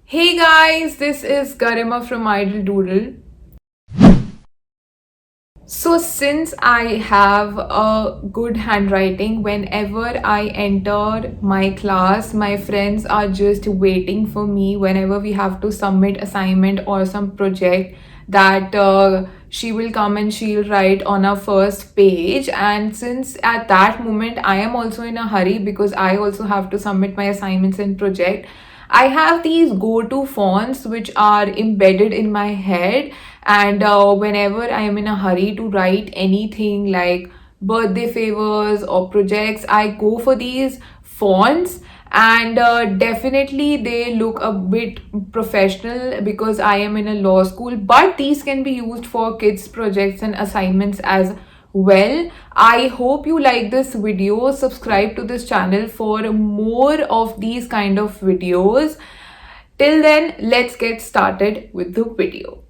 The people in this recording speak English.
Hey guys, this is Garima from Idle Doodle. So since I have a good handwriting, whenever I enter my class, my friends are just waiting for me whenever we have to submit assignment or some project that she will come and she'll write on our first page. And since at that moment I am also in a hurry because I also have to submit my assignments and project, I have these go-to fonts which are embedded in my head, and whenever I am in a hurry to write anything like birthday favors or projects, I go for these fonts. And definitely they look a bit professional because I am in a law school, but these can be used for kids projects and assignments as well. I hope you like this video. Subscribe to this channel for more of these kind of videos. Till then, let's get started with the video.